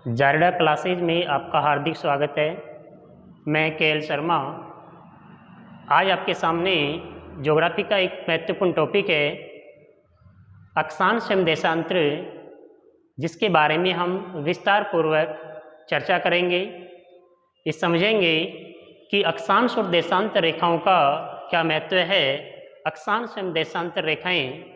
जारडा classes में आपका हार्दिक स्वागत है। मैं के.एल. शर्मा आज आपके सामने ज्योग्राफी का एक महत्वपूर्ण टॉपिक है अक्षांश एवं देशांतर, जिसके बारे में हम विस्तार पूर्वक चर्चा करेंगे। ये समझेंगे कि अक्षांश और देशांतर रेखाओं का क्या महत्व है। अक्षांश एवं देशांतर रेखाएं,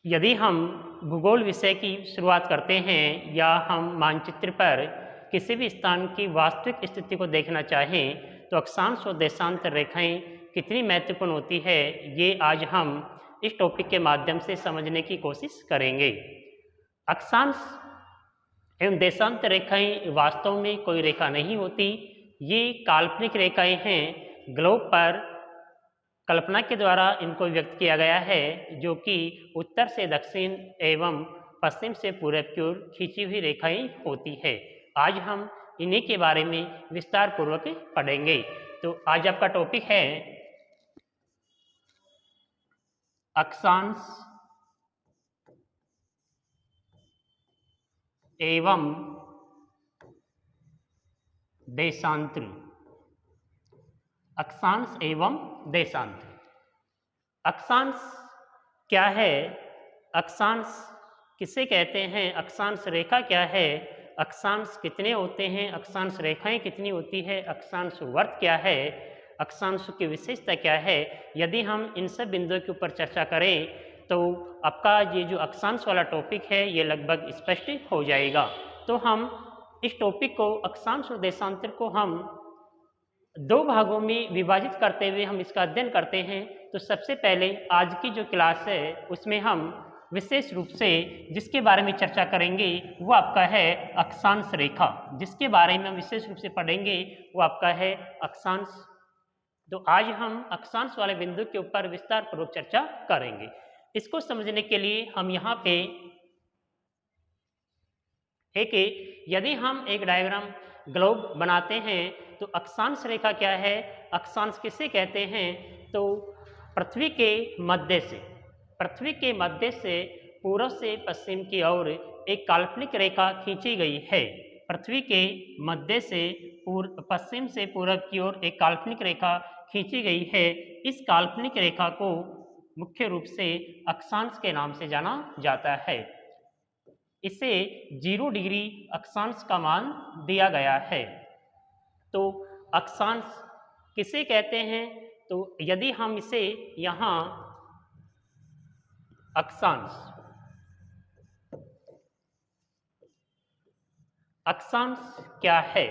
यदि हम भूगोल विषय की शुरुआत करते हैं या हम मानचित्र पर किसी भी स्थान की वास्तविक स्थिति को देखना चाहें तो अक्षांश और देशांतर रेखाएं कितनी महत्वपूर्ण होती है, ये आज हम इस टॉपिक के माध्यम से समझने की कोशिश करेंगे। अक्षांश एवं देशांतर रेखाएं वास्तव में कोई रेखा नहीं होती, ये काल्पनिक रेखाएं हैं। ग्लोब पर कल्पना के द्वारा इनको व्यक्त किया गया है, जो कि उत्तर से दक्षिण एवं पश्चिम से पूरब की ओर खींची हुई रेखाएं होती है। आज हम इन्हीं के बारे में विस्तार पूर्वक पढ़ेंगे। तो आज आपका टॉपिक है अक्षांश एवं देशांतर। अक्षांश एवं देशांतर। अक्षांश क्या है? अक्षांश किसे कहते हैं? अक्षांश रेखा क्या है? अक्षांश कितने होते हैं? अक्षांश रेखाएं कितनी होती है? अक्षांश वर्त क्या है? अक्षांश की विशेषता क्या है? यदि हम इन सब बिंदुओं के ऊपर चर्चा करें तो आपका ये जो अक्षांश वाला टॉपिक है ये लगभग स्पष्ट हो जाएगा। तो हम इस टॉपिक को, अक्षांश और देशांतर को, हम दो भागों में विभाजित करते हुए हम इसका अध्ययन करते हैं। तो सबसे पहले आज की जो क्लास है उसमें हम विशेष रूप से जिसके बारे में चर्चा करेंगे वो आपका है अक्षांश रेखा। जिसके बारे में हम विशेष रूप से पढ़ेंगे वो आपका है अक्षांश। तो आज हम अक्षांश वाले बिंदु के ऊपर विस्तार पूर्वक चर्चा करेंगे। इसको समझने के लिए हम यहाँ पे यदि हम एक डायग्राम ग्लोब बनाते हैं तो अक्षांश रेखा क्या है, अक्षांश किसे कहते हैं? तो पृथ्वी के मध्य से पूर्व से पश्चिम की ओर एक काल्पनिक रेखा खींची गई है। पृथ्वी के मध्य से पश्चिम से पूर्व की ओर एक काल्पनिक रेखा खींची गई है। इस काल्पनिक रेखा को मुख्य रूप से अक्षांश के नाम से जाना जाता है। इसे 0 डिग्री अक्षांश का मान दिया गया है। तो अक्षांश किसे कहते हैं? तो यदि हम इसे यहाँ अक्षांश क्या है?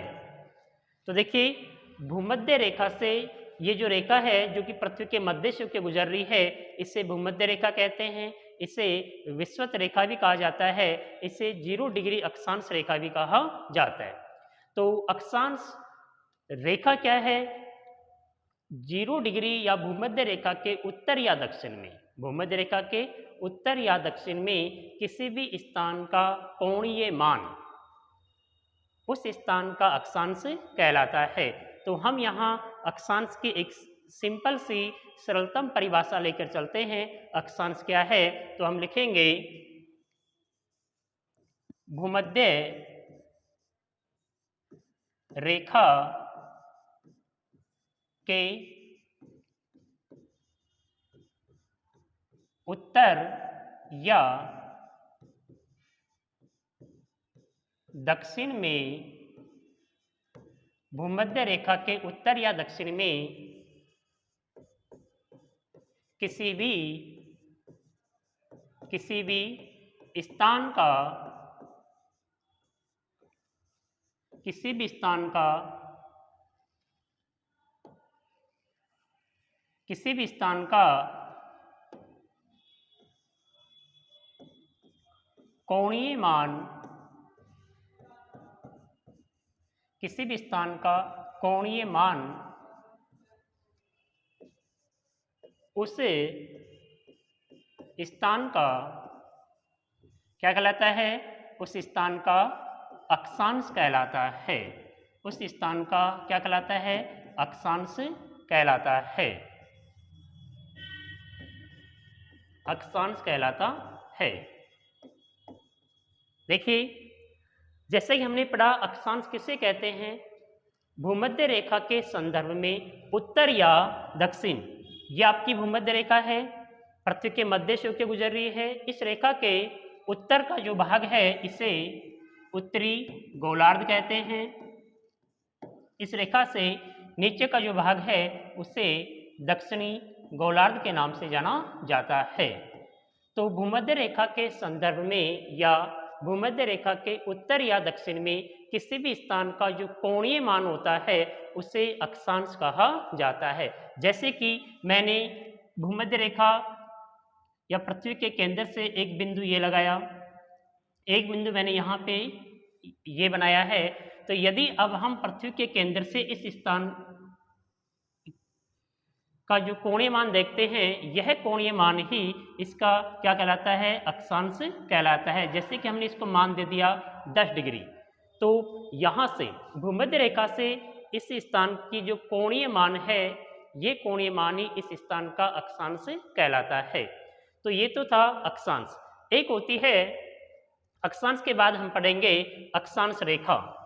तो देखिए, भूमध्य रेखा से ये जो रेखा है जो कि पृथ्वी के मध्य से होकर गुजर रही है, इसे भूमध्य रेखा कहते हैं। इसे विषुवत रेखा भी कहा जाता है। इसे 0 डिग्री अक्षांश रेखा भी कहा जाता है। तो अक्षांश रेखा क्या है? 0 डिग्री या भूमध्य रेखा के उत्तर या दक्षिण में, भूमध्य रेखा के उत्तर या दक्षिण में किसी भी स्थान का कोणीय मान उस स्थान का अक्षांश कहलाता है। तो हम यहाँ अक्षांश की एक सिंपल सी सरलतम परिभाषा लेकर चलते हैं। अक्षांश क्या है? तो हम लिखेंगे भूमध्य रेखा के उत्तर या दक्षिण में, भूमध्य रेखा के उत्तर या दक्षिण में किसी भी स्थान का कोणीय मान, किसी भी स्थान का कोणीय मान उस स्थान का क्या कहलाता है? उस स्थान का अक्षांश कहलाता है। उस स्थान का क्या कहलाता है? अक्षांश कहलाता है। अक्षांश कहलाता है। देखिए, जैसे कि हमने पढ़ा अक्षांश किसे कहते हैं, भूमध्य रेखा के संदर्भ में उत्तर या दक्षिण। ये आपकी भूमध्य रेखा है, पृथ्वी के मध्य से होकर गुजर रही है। इस रेखा के उत्तर का जो भाग है इसे उत्तरी गोलार्ध कहते हैं। इस रेखा से नीचे का जो भाग है उसे दक्षिणी गोलार्ध के नाम से जाना जाता है। तो भूमध्य रेखा के संदर्भ में या भूमध्य रेखा के उत्तर या दक्षिण में किसी भी स्थान का जो कोणीय मान होता है उसे अक्षांश कहा जाता है। जैसे कि मैंने भूमध्य रेखा या पृथ्वी के केंद्र से एक बिंदु ये लगाया, एक बिंदु मैंने यहाँ पे ये बनाया है। तो यदि अब हम पृथ्वी के केंद्र से इस स्थान का जो कोणीय मान देखते हैं, यह कोणीय मान ही इसका क्या कहलाता है, अक्षांश कहलाता है। जैसे कि हमने इसको मान दे दिया 10 डिग्री, तो यहाँ से भूमध्य रेखा से इस स्थान की जो कोणीय मान है, ये कोणीय मान ही इस स्थान का अक्षांश कहलाता है। तो ये तो था अक्षांश। एक होती है अक्षांश के बाद हम पढ़ेंगे अक्षांश रेखा।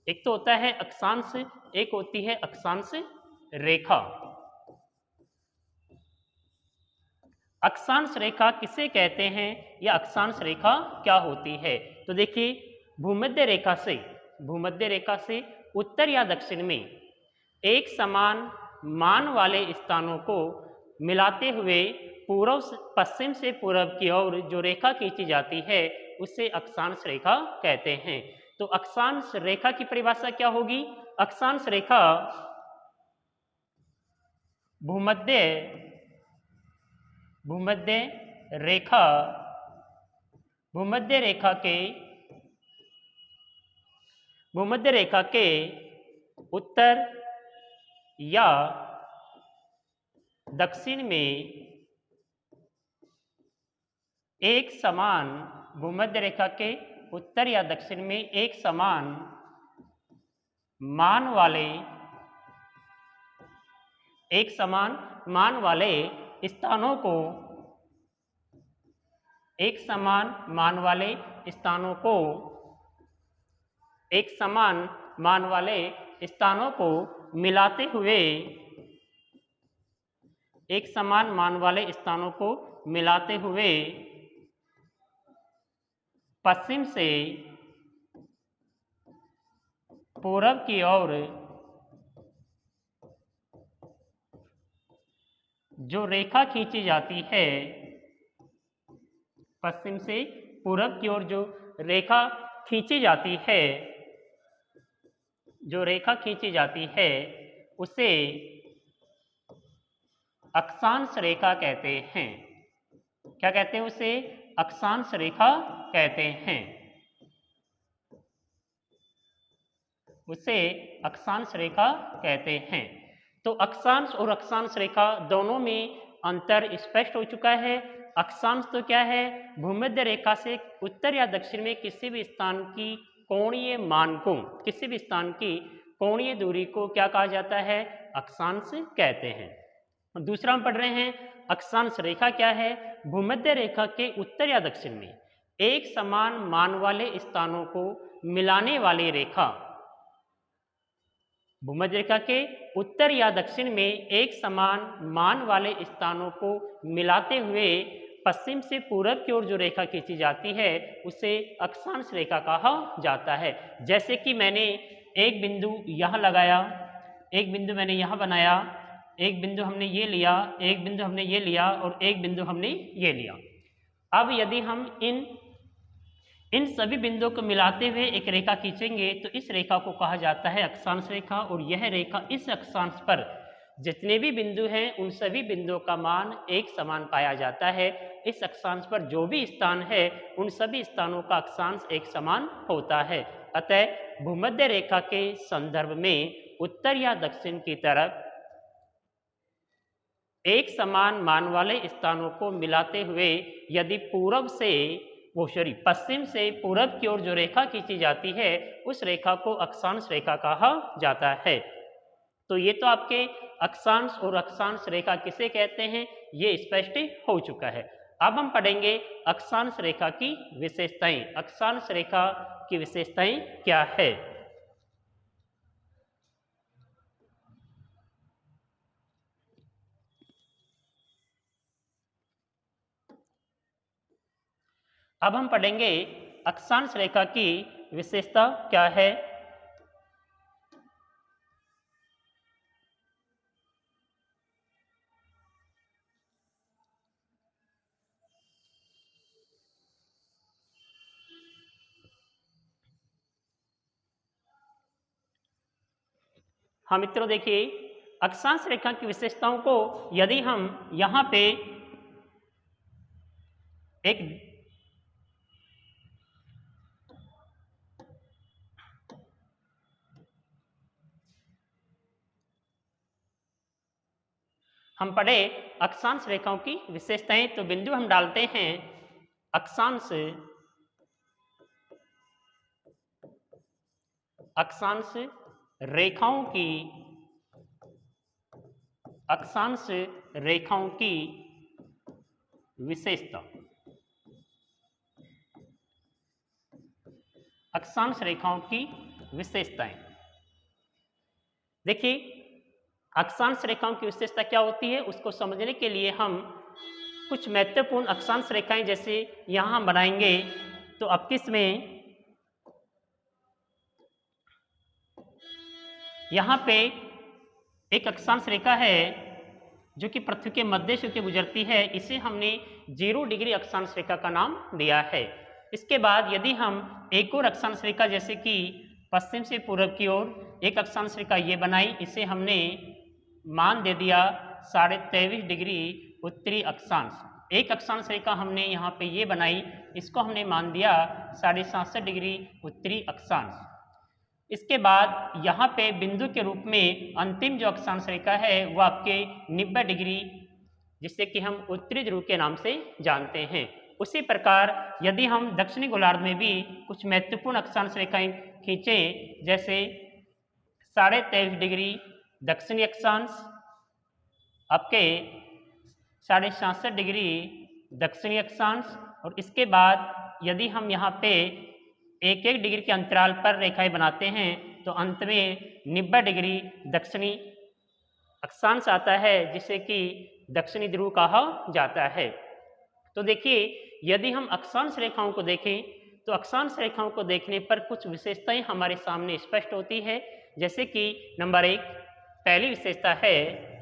एक तो होता है अक्षांश, एक होती है अक्षांश रेखा। अक्षांश रेखा किसे कहते हैं या अक्षांश रेखा क्या होती है? तो देखिए, भूमध्य रेखा से उत्तर या दक्षिण में एक समान मान वाले स्थानों को मिलाते हुए पश्चिम से पूर्व की ओर जो रेखा खींची जाती है उसे अक्षांश रेखा कहते हैं। तो अक्षांश रेखा की परिभाषा क्या होगी? अक्षांश रेखा भूमध्य रेखा के उत्तर या दक्षिण में एक समान भूमध्य रेखा के उत्तर या दक्षिण में एक समान मान वाले स्थानों को एक समान मान वाले स्थानों को मिलाते हुए पश्चिम से पूरब की ओर जो रेखा खींची जाती है, पश्चिम से पूरब की ओर जो रेखा खींची जाती है उसे अक्षांश रेखा कहते हैं। क्या कहते हैं उसे? अक्षांश रेखा कहते हैं। तो अक्षांश और अक्षांश रेखा दोनों में अंतर स्पष्ट हो चुका है। अक्षांश तो क्या है? भूमध्य रेखा से उत्तर या दक्षिण में किसी भी स्थान की कोणीय मान को, किसी भी स्थान की कोणीय दूरी को क्या कहा जाता है? अक्षांश कहते हैं। दूसरा हम पढ़ रहे हैं अक्षांश रेखा क्या है? भूमध्य रेखा के उत्तर या दक्षिण में एक समान मान वाले स्थानों को मिलाने वाली रेखा। भूमध्य रेखा के उत्तर या दक्षिण में एक समान मान वाले स्थानों को मिलाते हुए पश्चिम से पूरब की ओर जो रेखा खींची जाती है उसे अक्षांश रेखा कहा जाता है। जैसे कि मैंने एक बिंदु यहाँ लगाया, एक बिंदु मैंने यहाँ बनाया, एक बिंदु हमने ये लिया, एक बिंदु हमने ये लिया और एक बिंदु हमने ये लिया। अब यदि हम इन सभी बिंदुओं को मिलाते हुए एक रेखा खींचेंगे तो इस रेखा को कहा जाता है अक्षांश रेखा। और यह रेखा, इस अक्षांश पर जितने भी बिंदु हैं उन सभी बिंदुओं का मान एक समान पाया जाता है। इस अक्षांश पर जो भी स्थान है उन सभी स्थानों का अक्षांश एक समान होता है। अतः भूमध्य रेखा के संदर्भ में उत्तर या दक्षिण की तरफ एक समान मान वाले स्थानों को मिलाते हुए यदि पश्चिम से पूरब की ओर जो रेखा खींची जाती है उस रेखा को अक्षांश रेखा कहा जाता है। तो ये तो आपके अक्षांश और अक्षांश रेखा किसे कहते हैं ये स्पष्ट हो चुका है। अब हम पढ़ेंगे अक्षांश रेखा की विशेषताएं। अक्षांश रेखा की विशेषताएं क्या है। अब हम पढ़ेंगे अक्षांश रेखा की विशेषता क्या है। हाँ मित्रों, देखिए अक्षांश रेखा की विशेषताओं को यदि हम यहाँ पे एक हम पढ़े अक्षांश रेखाओं की विशेषताएं, तो बिंदु हम डालते हैं अक्षांश रेखाओं की अक्षांश रेखाओं की विशेषता। अक्षांश रेखाओं की विशेषताएं, देखिए अक्षांश रेखाओं की विशेषता क्या होती है उसको समझने के लिए हम कुछ महत्वपूर्ण अक्षांश रेखाएं जैसे यहां हम बनाएंगे। तो अब किसमें यहां पे एक अक्षांश रेखा है जो कि पृथ्वी के मध्य से होकर गुजरती है, इसे हमने 0 डिग्री अक्षांश रेखा का नाम दिया है। इसके बाद यदि हम एक और अक्षांश रेखा जैसे कि पश्चिम से पूर्व की ओर एक अक्षांश रेखा ये बनाई, इसे हमने मान दे दिया 23.5 डिग्री उत्तरी अक्षांश। एक अक्षांश रेखा हमने यहाँ पे ये बनाई, इसको हमने मान दिया 67.5 डिग्री उत्तरी अक्षांश। इसके बाद यहाँ पे बिंदु के रूप में अंतिम जो अक्षांश रेखा है वो आपके 90 डिग्री, जिससे कि हम उत्तरी ध्रुव के नाम से जानते हैं। उसी प्रकार यदि हम दक्षिणी गोलार्ध में भी कुछ महत्वपूर्ण अक्षांश रेखाएं खींचें, जैसे 23.5 डिग्री दक्षिणी अक्षांश, आपके 67.5 डिग्री दक्षिणी अक्षांश, और इसके बाद यदि हम यहाँ पे 1-1 डिग्री के अंतराल पर रेखाएं बनाते हैं तो अंत में 90 डिग्री दक्षिणी अक्षांश आता है, जिसे कि दक्षिणी ध्रुव कहा जाता है। तो देखिए यदि हम अक्षांश रेखाओं को देखें तो अक्षांश रेखाओं को देखने पर कुछ विशेषताएं हमारे सामने स्पष्ट होती है। जैसे कि नंबर 1, पहली विशेषता है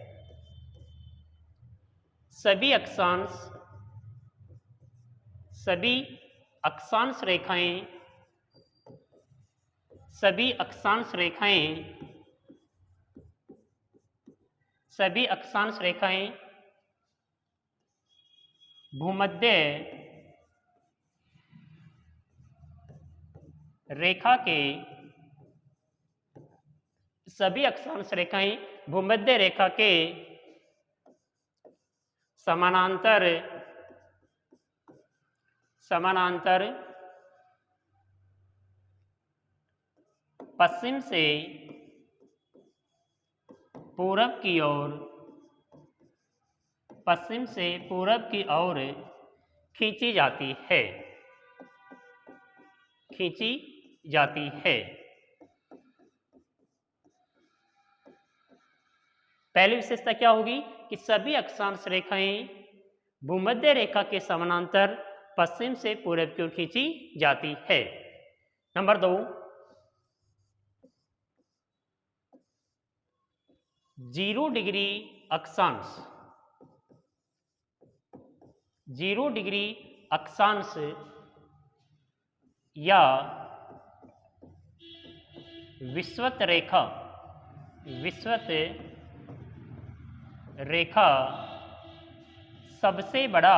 सभी अक्षांश रेखाएं भूमध्य रेखा के सभी अक्षांश रेखाएं भूमध्य रेखा के समानांतर पश्चिम से पूरब की ओर खींची जाती है। पहली विशेषता क्या होगी कि सभी अक्षांश रेखाएं भूमध्य रेखा के समानांतर पश्चिम से पूरब की ओर खींची जाती है। नंबर 2, 0 डिग्री अक्षांश या विषुवत रेखा सबसे बड़ा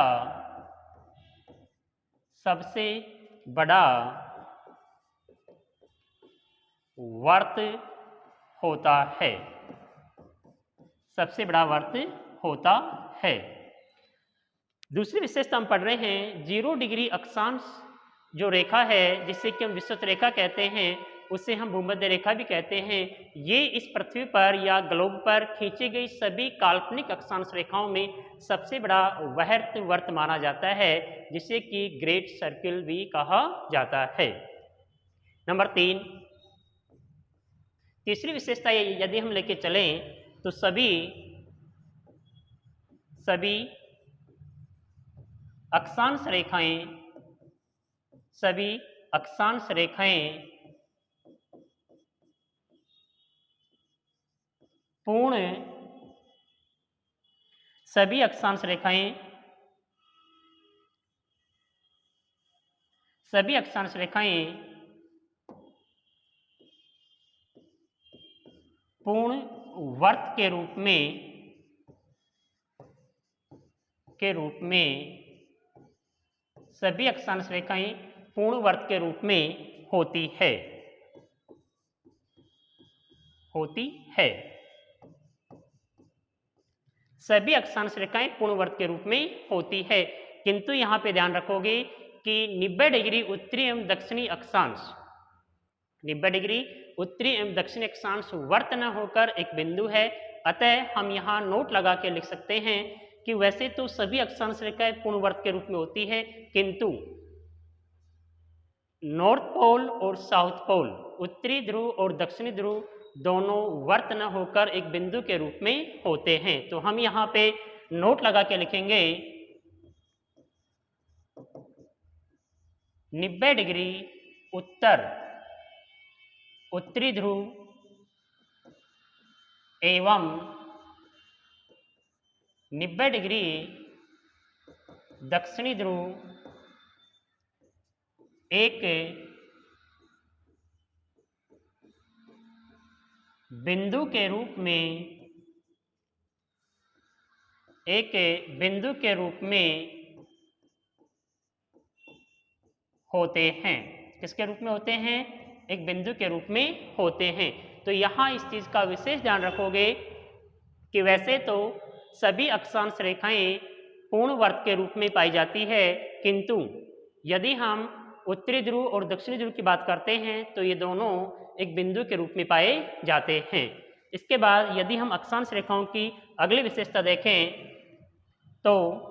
वर्त होता है। दूसरी विशेषता हम पढ़ रहे हैं 0 डिग्री अक्षांश जो रेखा है जिसे कि हम विषुवत रेखा कहते हैं, उसे हम भूमध्य रेखा भी कहते हैं। ये इस पृथ्वी पर या ग्लोब पर खींची गई सभी काल्पनिक अक्षांश रेखाओं में सबसे बड़ा वर्त माना जाता है, जिसे कि ग्रेट सर्किल भी कहा जाता है। नंबर 3, तीसरी विशेषता यदि हम लेके चलें तो सभी अक्षांश रेखाएं पूर्ण वर्त के रूप में सभी अक्षांश रेखाएं पूर्ण वर्त के रूप में होती है। सभी अक्षांश रेखाएं पूर्ण वर्त के रूप में होती है, किंतु यहाँ पे ध्यान रखोगे कि 90 डिग्री उत्तरी एवं दक्षिणी अक्षांश 90 डिग्री उत्तरी एवं दक्षिणी अक्षांश वर्त न होकर एक बिंदु है। अतः हम यहाँ नोट लगा के लिख सकते हैं कि वैसे तो सभी अक्षांश रेखाएं पूर्ण वर्त के रूप में होती है, किंतु नॉर्थ पोल और साउथ पोल, उत्तरी ध्रुव और दक्षिणी ध्रुव दोनों वर्त न होकर एक बिंदु के रूप में होते हैं। तो हम यहाँ पे नोट लगा के लिखेंगे 90 डिग्री उत्तरी ध्रुव एवं 90 डिग्री दक्षिणी ध्रुव एक बिंदु के रूप में होते हैं। किसके रूप में होते हैं? एक बिंदु के रूप में होते हैं। तो यहाँ इस चीज का विशेष ध्यान रखोगे कि वैसे तो सभी अक्षांश रेखाएं पूर्ण वर्त के रूप में पाई जाती है, किंतु यदि हम उत्तरी ध्रुव और दक्षिणी ध्रुव की बात करते हैं तो ये दोनों एक बिंदु के रूप में पाए जाते हैं। इसके बाद यदि हम अक्षांश रेखाओं की अगली विशेषता देखें तो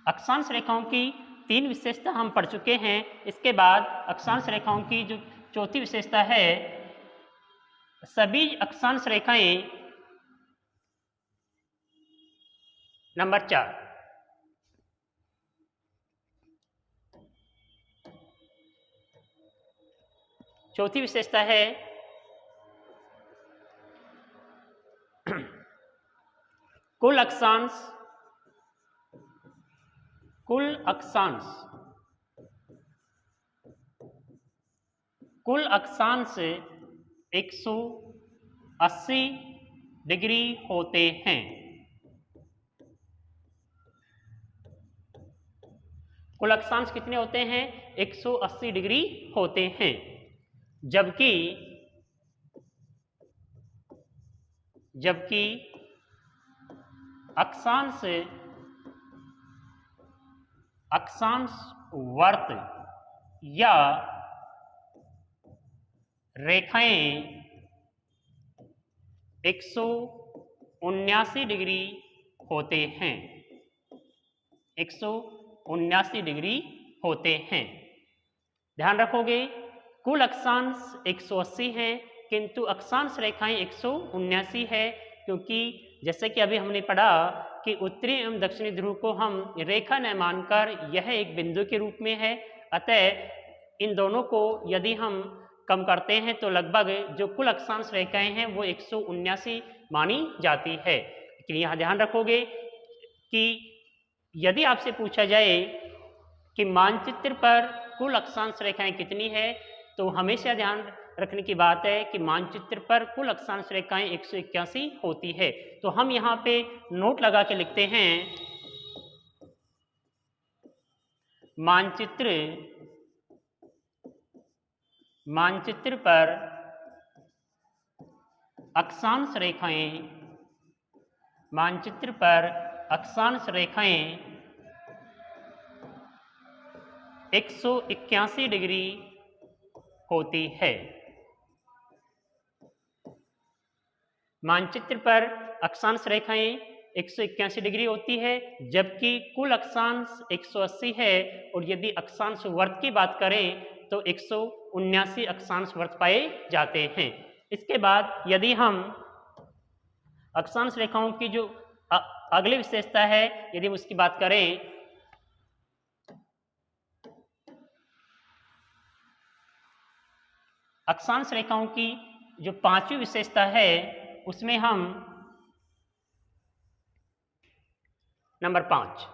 अक्षांश रेखाओं की 3 विशेषता हम पढ़ चुके हैं। इसके बाद अक्षांश रेखाओं की जो चौथी विशेषता है, सभी अक्षांश रेखाएं नंबर 4 चौथी विशेषता है कुल अक्षांश 180 डिग्री होते हैं। कुल अक्षांश कितने होते हैं? 180 डिग्री होते हैं। जबकि अक्षांश वर्त या रेखाएं 179 डिग्री होते हैं। 179 डिग्री होते हैं। ध्यान रखोगे कुल अक्षांश 180 हैं, किंतु अक्षांश रेखाएं 179 है, क्योंकि जैसे कि अभी हमने पढ़ा कि उत्तरी एवं दक्षिणी ध्रुव को हम रेखा न मानकर यह एक बिंदु के रूप में है। अतः इन दोनों को यदि हम कम करते हैं तो लगभग जो कुल अक्षांश रेखाएं हैं वो 179 मानी जाती है। लेकिन यहाँ ध्यान रखोगे कि यदि आपसे पूछा जाए कि मानचित्र पर कुल अक्षांश रेखाएं कितनी है, तो हमेशा ध्यान रखने की बात है कि मानचित्र पर कुल अक्षांश रेखाएं 181 होती है। तो हम यहाँ पे नोट लगा के लिखते हैं मानचित्र पर अक्षांश रेखाएं 181 डिग्री होती है। मानचित्र पर अक्षांश रेखाएं 181 डिग्री होती है, जबकि कुल अक्षांश 180 है, और यदि अक्षांश वर्त की बात करें तो 179 अक्षांश वर्त पाए जाते हैं। इसके बाद यदि हम अक्षांश रेखाओं की जो अगली विशेषता है, यदि हम उसकी बात करें, अक्षांश रेखाओं की जो पांचवी विशेषता है उसमें हम नंबर 5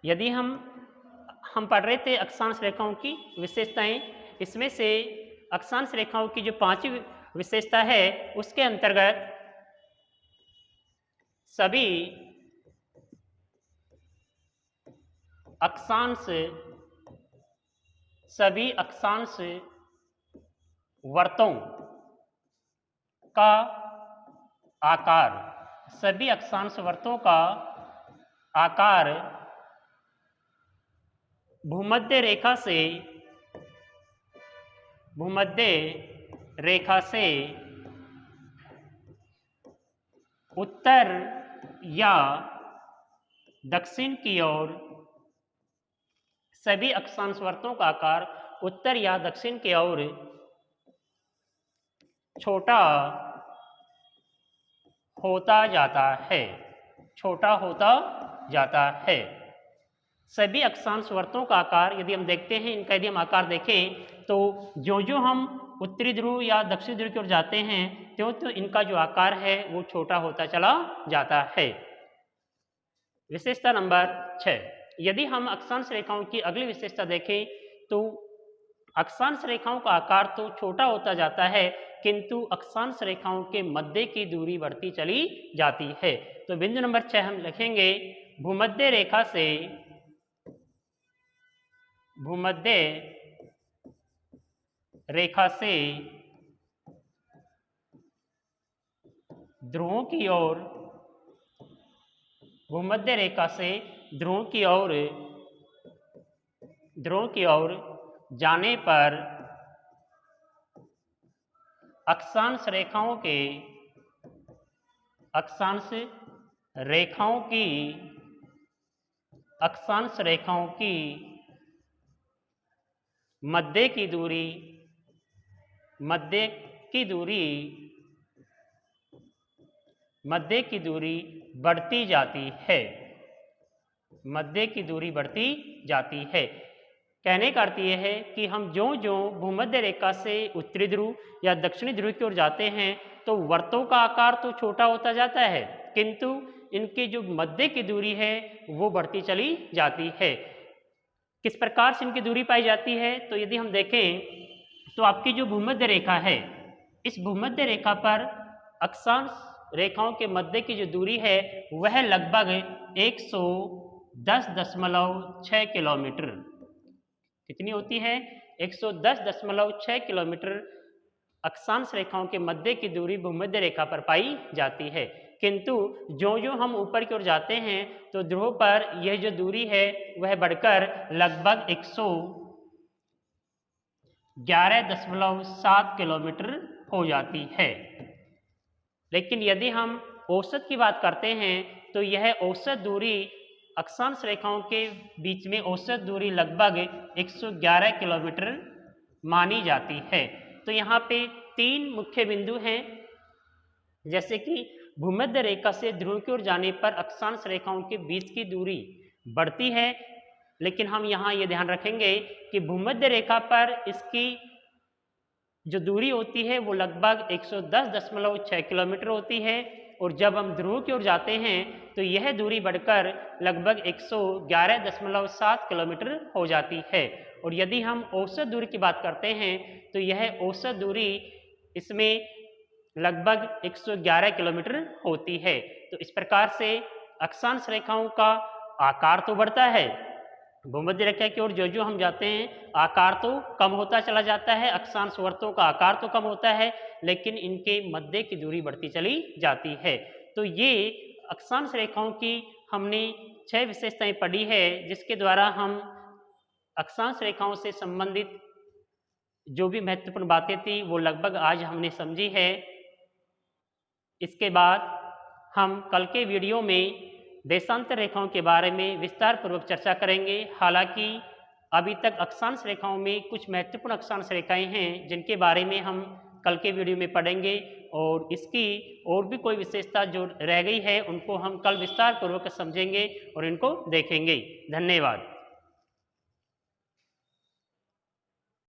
यदि हम पढ़ रहे थे अक्षांश रेखाओं की विशेषताएं, इसमें से अक्षांश रेखाओं की जो पांचवी विशेषता है उसके अंतर्गत सभी अक्षांश वर्तों का आकार, सभी अक्षांश वर्तों का आकार भूमध्य रेखा से उत्तर या दक्षिण की ओर, सभी अक्षांश वर्तों का आकार उत्तर या दक्षिण की ओर छोटा होता जाता है, छोटा होता जाता है। सभी अक्षांश वर्तों का आकार यदि हम देखते हैं, इनका यदि हम आकार देखें तो जो हम उत्तरी ध्रुव या दक्षिण ध्रुव की ओर जाते हैं त्यों तो इनका जो आकार है वो छोटा होता चला जाता है। विशेषता नंबर 6, यदि हम अक्षांश रेखाओं की अगली विशेषता देखें तो अक्षांश रेखाओं का आकार तो छोटा होता जाता है, किंतु अक्षांश रेखाओं के मध्य की दूरी बढ़ती चली जाती है। तो बिंदु नंबर 6 हम लिखेंगे, भूमध्य रेखा से ध्रुवों की ओर, भूमध्य रेखा से ध्रुवों की ओर जाने पर अक्षांश रेखाओं की मध्य की दूरी बढ़ती जाती है, मध्य की दूरी बढ़ती जाती है। कहने का अर्थ यह है कि हम जो भूमध्य रेखा से उत्तरी ध्रुव या दक्षिणी ध्रुव की ओर जाते हैं तो वर्तों का आकार तो छोटा होता जाता है, किंतु इनकी जो मध्य की दूरी है वो बढ़ती चली जाती है। किस प्रकार से इनकी दूरी पाई जाती है, तो यदि हम देखें तो आपकी जो भूमध्य रेखा है, इस भूमध्य रेखा पर अक्षांश रेखाओं के मध्य की जो दूरी है वह लगभग 110.6 किलोमीटर, कितनी होती है, 110.6 किलोमीटर अक्षांश रेखाओं के मध्य की दूरी भूमध्य रेखा पर पाई जाती है। किंतु जो हम ऊपर की ओर जाते हैं तो ध्रुव पर यह जो दूरी है वह बढ़कर लगभग 111.7 किलोमीटर हो जाती है। लेकिन यदि हम औसत की बात करते हैं तो यह औसत दूरी अक्षांश रेखाओं के बीच में औसत दूरी लगभग 111 किलोमीटर मानी जाती है। तो यहाँ पे 3 मुख्य बिंदु हैं, जैसे कि भूमध्य रेखा से ध्रुव की ओर जाने पर अक्षांश रेखाओं के बीच की दूरी बढ़ती है, लेकिन हम यहाँ ये ध्यान रखेंगे कि भूमध्य रेखा पर इसकी जो दूरी होती है वो लगभग 110.6 किलोमीटर होती है, और जब हम ध्रुव की ओर जाते हैं तो यह दूरी बढ़कर लगभग 111.7 किलोमीटर हो जाती है। और यदि हम औसत दूरी की बात करते हैं तो यह औसत दूरी इसमें लगभग 111 किलोमीटर होती है। तो इस प्रकार से अक्षांश रेखाओं का आकार तो बढ़ता है, भूमध्य रेखा की ओर जो हम जाते हैं आकार तो कम होता चला जाता है, अक्षांश वर्तों का आकार तो कम होता है, लेकिन इनके मध्य की दूरी बढ़ती चली जाती है। तो ये अक्षांश रेखाओं की हमने 6 विशेषताएं पढ़ी है, जिसके द्वारा हम अक्षांश रेखाओं से संबंधित जो भी महत्वपूर्ण बातें थी वो लगभग आज हमने समझी है। इसके बाद हम कल के वीडियो में देशांतर रेखाओं के बारे में विस्तार पूर्वक चर्चा करेंगे। हालांकि अभी तक अक्षांश रेखाओं में कुछ महत्वपूर्ण अक्षांश रेखाएं हैं जिनके बारे में हम कल के वीडियो में पढ़ेंगे, और इसकी और भी कोई विशेषता जो रह गई है उनको हम कल विस्तार पूर्वक समझेंगे और इनको देखेंगे। धन्यवाद।